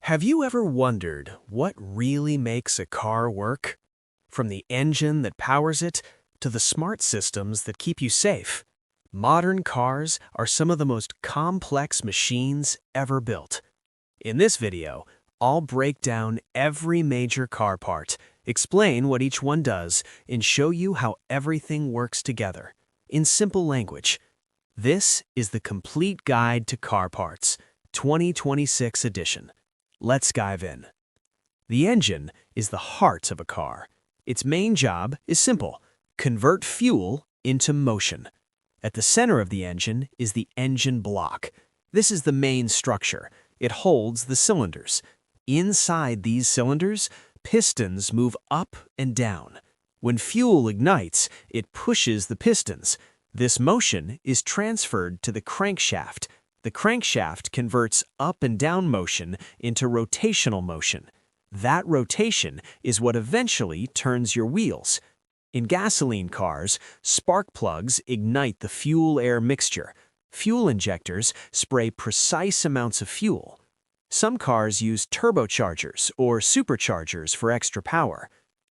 Have you ever wondered what really makes a car work? From the engine that powers it to the smart systems that keep you safe, modern cars are some of the most complex machines ever built. In this video, I'll break down every major car part, explain what each one does, and show you how everything works together. In simple language, this is the Complete Guide to Car Parts, 2026 edition. Let's dive in. The engine is the heart of a car. Its main job is simple: convert fuel into motion. At the center of the engine is the engine block. This is the main structure. It holds the cylinders. Inside these cylinders, pistons move up and down. When fuel ignites, it pushes the pistons. This motion is transferred to the crankshaft. The crankshaft converts up and down motion into rotational motion. That rotation is what eventually turns your wheels. In gasoline cars, spark plugs ignite the fuel-air mixture. Fuel injectors spray precise amounts of fuel. Some cars use turbochargers or superchargers for extra power.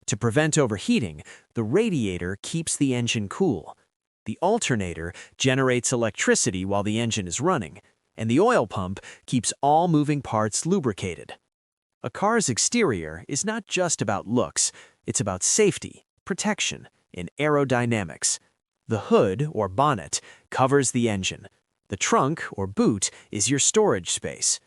To prevent overheating, the radiator keeps the engine cool. The alternator generates electricity while the engine is running, and the oil pump keeps all moving parts lubricated. A car's exterior is not just about looks, it's about safety, protection, and aerodynamics. The hood, or bonnet, covers the engine. The trunk, or boot, is your storage space.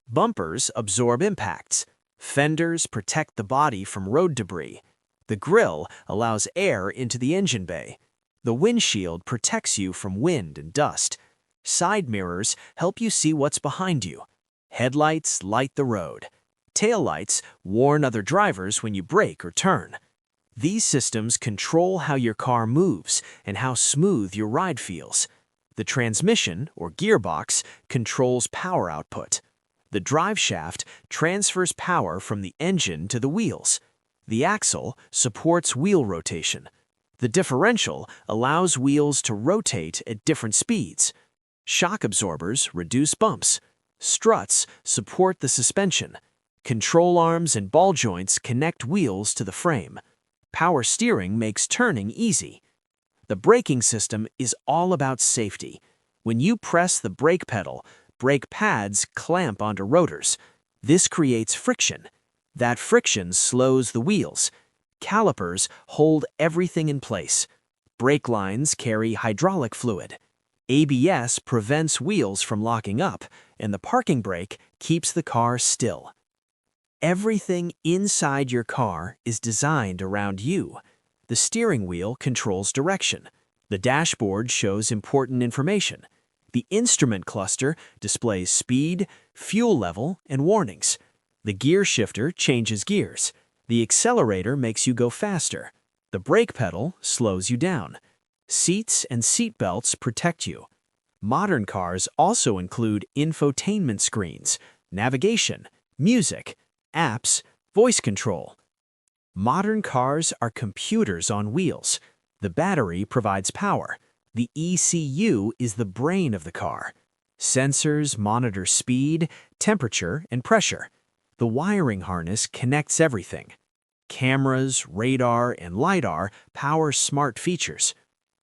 Bumpers absorb impacts. Fenders protect the body from road debris. The grille allows air into the engine bay. The windshield protects you from wind and dust. Side mirrors help you see what's behind you. Headlights light the road. Taillights warn other drivers when you brake or turn. These systems control how your car moves and how smooth your ride feels. The transmission, or gearbox, controls power output. The drive shaft transfers power from the engine to the wheels. The axle supports wheel rotation. The differential allows wheels to rotate at different speeds. Shock absorbers reduce bumps. Struts support the suspension. Control arms and ball joints connect wheels to the frame. Power steering makes turning easy. The braking system is all about safety. When you press the brake pedal, brake pads clamp onto rotors. This creates friction. That friction slows the wheels. Calipers hold everything in place. Brake lines carry hydraulic fluid. ABS prevents wheels from locking up, and the parking brake keeps the car still. Everything inside your car is designed around you. The steering wheel controls direction. The dashboard shows important information. The instrument cluster displays speed, fuel level, and warnings. The gear shifter changes gears. The accelerator makes you go faster. The brake pedal slows you down. Seats and seat belts protect you. Modern cars also include infotainment screens, navigation, music, apps, voice control. Modern cars are computers on wheels. The battery provides power. The ECU is the brain of the car. Sensors monitor speed, temperature, and pressure. The wiring harness connects everything. Cameras, radar, and LiDAR power smart features.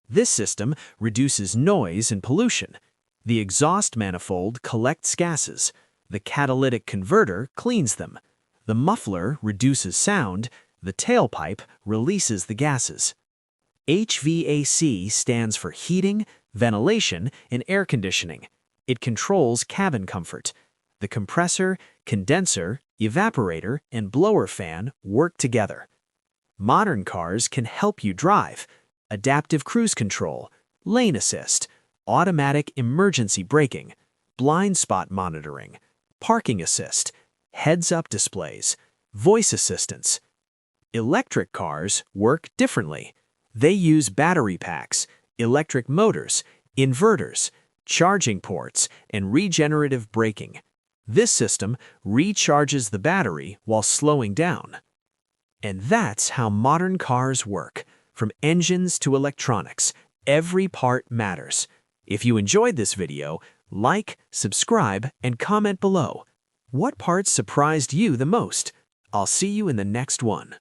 This system reduces noise and pollution. The exhaust manifold collects gases. The catalytic converter cleans them. The muffler reduces sound. The tailpipe releases the gases. HVAC stands for heating, ventilation, and air conditioning. It controls cabin comfort. The compressor, condenser, evaporator, and blower fan work together. Modern cars can help you drive. Adaptive cruise control, lane assist, automatic emergency braking, blind spot monitoring, parking assist, heads-up displays, voice assistance. Electric cars work differently. They use battery packs, electric motors, inverters, charging ports, and regenerative braking. This system recharges the battery while slowing down. And that's how modern cars work. From engines to electronics, every part matters. If you enjoyed this video, like, subscribe, and comment below. What parts surprised you the most? I'll see you in the next one.